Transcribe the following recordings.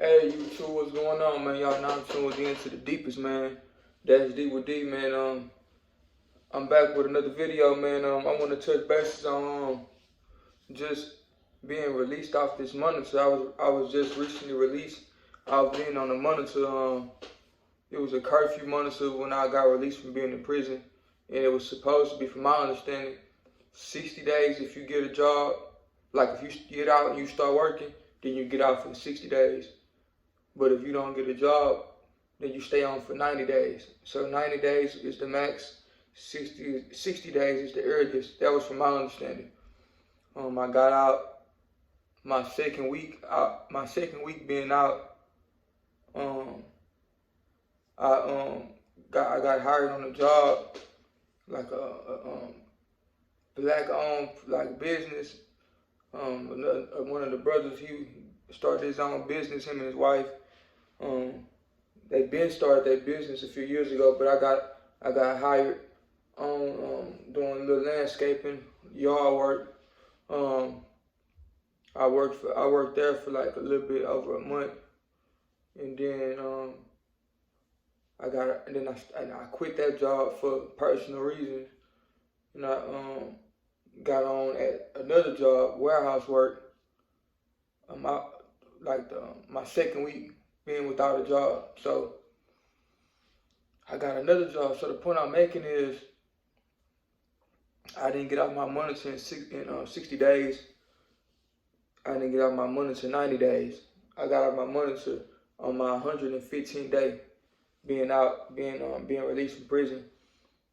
Hey, you two, what's going on, man? Y'all now tuned in to the deepest, man. That's D with D, man. I'm back with another video, man. I want to touch bases on just being released off this monitor. I was just recently released. I was being on the monitor. It was a curfew monitor when I got released from being in prison, and it was supposed to be, from my understanding, 60 days if you get a job. Like if you get out and you start working, then you get out for 60 days. But if you don't get a job, then you stay on for 90 days. So 90 days is the max, 60 days is the earliest. That was from my understanding. I got out my second week being out. I got hired on a job, like a black-owned like business. One of the brothers, he started his own business, him and his wife. They been started their business a few years ago, but I got hired on doing a little landscaping, yard work. I worked there for like a little bit over a month, and then I quit that job for personal reasons, and I got on at another job, warehouse work. My second week being without a job, so I got another job. So the point I'm making is, I didn't get off my monitor in 60 days. I didn't get off my monitor 90 days. I got off my monitor on my 115th day being released from prison.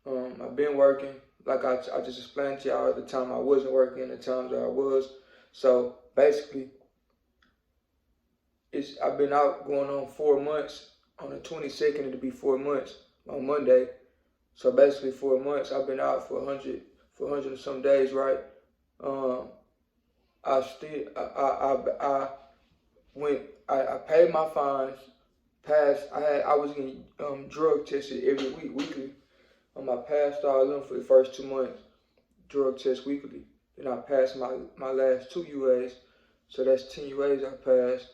I've been working, like I just explained to y'all, at the time I wasn't working and the times that I was. So basically, I've been out going on 4 months. On the 22nd, it'll be 4 months on Monday. So basically 4 months, I've been out for 100 and some days, right? I paid my fines, passed. I was getting drug tested every weekly. I passed all of them for the first 2 months, drug test weekly. Then I passed my last 2 UAs, so that's 10 UAs I passed.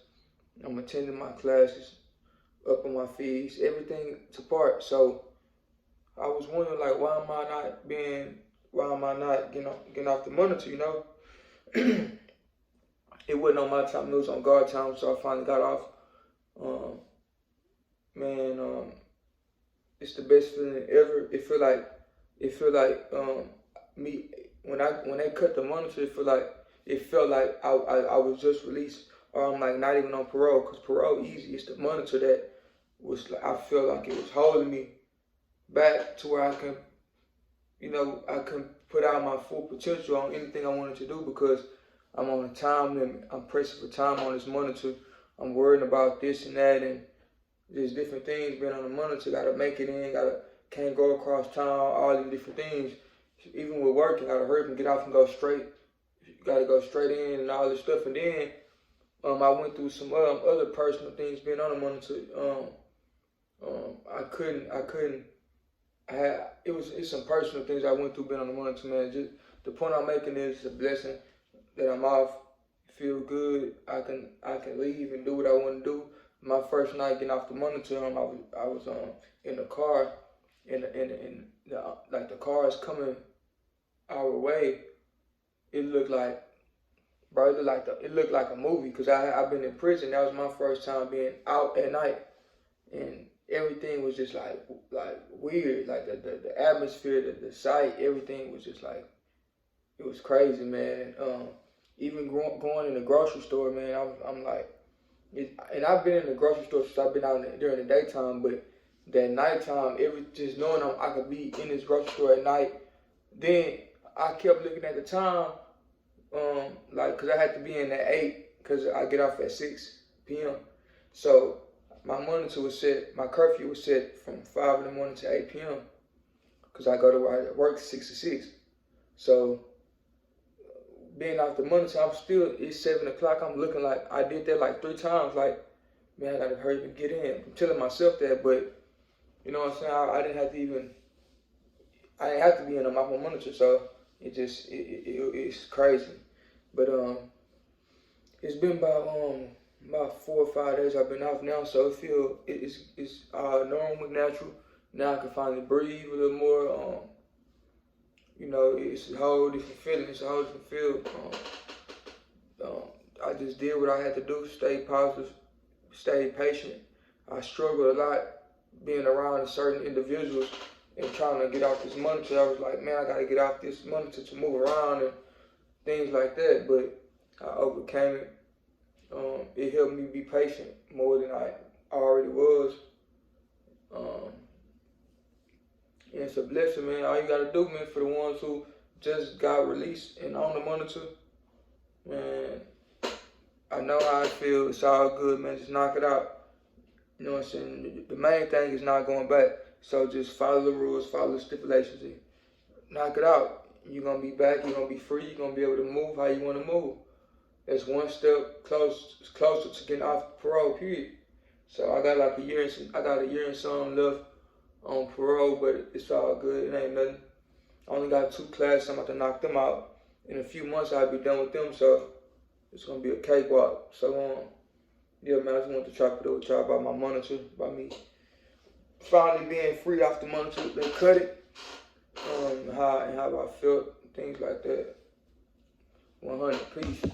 I'm attending my classes, up on my fees, everything to part. So I was wondering, like, why am I not getting off the monitor, you know? It wasn't on my time, it was on God time, so I finally got off. It's the best feeling ever. It feel like me when they cut the monitor. It felt like I was just released, or I'm like not even on parole, because parole easy. It's the monitor that was like, I feel like it was holding me back to where I can put out my full potential on anything I wanted to do, because I'm on a time limit. I'm pressing for time on this monitor. I'm worrying about this and that, and there's different things being on the monitor. Gotta make it in, can't go across town, all these different things. Even with working, gotta hurry up and get off and go straight. You gotta go straight in and all this stuff. And then I went through some other personal things being on the monitor. It's some personal things I went through being on the monitor, man. Just the point I'm making is, it's a blessing that I'm off. Feel good. I can leave and do what I want to do. My first night getting off the monitor, I was in the car, and the cars coming our way. It looked like, bro, it looked like a movie, because I've been in prison. That was my first time being out at night, and everything was just like weird. Like the atmosphere, the sight, everything was just like, it was crazy, man. Even going in the grocery store, man, I'm like, and I've been in the grocery store since I've been out during the daytime, but that nighttime, just knowing I could be in this grocery store at night. Then I kept looking at the time, cause I had to be in at 8, cause I get off at 6 p.m. So my monitor was set, my curfew was set from 5 in the morning to 8 p.m. cause I go to work 6 to 6. So being off the monitor, it's 7 o'clock. I'm looking like I did that like 3 times. Like, man, I gotta hurry up and get in. I'm telling myself that, but you know what I'm saying? I didn't have to be in on my monitor. So it's crazy. But it's been about about 4 or 5 days I've been off now, so it's normal, natural. Now I can finally breathe a little more. It's a whole different feeling. It's a whole different feel. I just did what I had to do. Stay positive, stay patient. I struggled a lot being around certain individuals and trying to get off this monitor. I was like, man, I gotta get off this monitor to move around and things like that. But I overcame it. It helped me be patient more than I already was. And it's a blessing, man. All you gotta do, man, for the ones who just got released and on the monitor, man, I know how I feel. It's all good, man. Just knock it out. You know what I'm saying? The main thing is not going back. So just follow the rules, follow the stipulations, and knock it out. You're going to be back. You're going to be free. You're going to be able to move how you want to move. That's one step closer to getting off parole, period. So I got like a year and some left on parole, but it's all good. It ain't nothing. I only got 2 classes. I'm about to knock them out. In a few months, I'll be done with them. So it's going to be a cakewalk. So, yeah, man, I just wanted to chop it up with y'all about my monitor, about me finally being free off the monitor. They cut it, how I felt, things like that. 100, peace.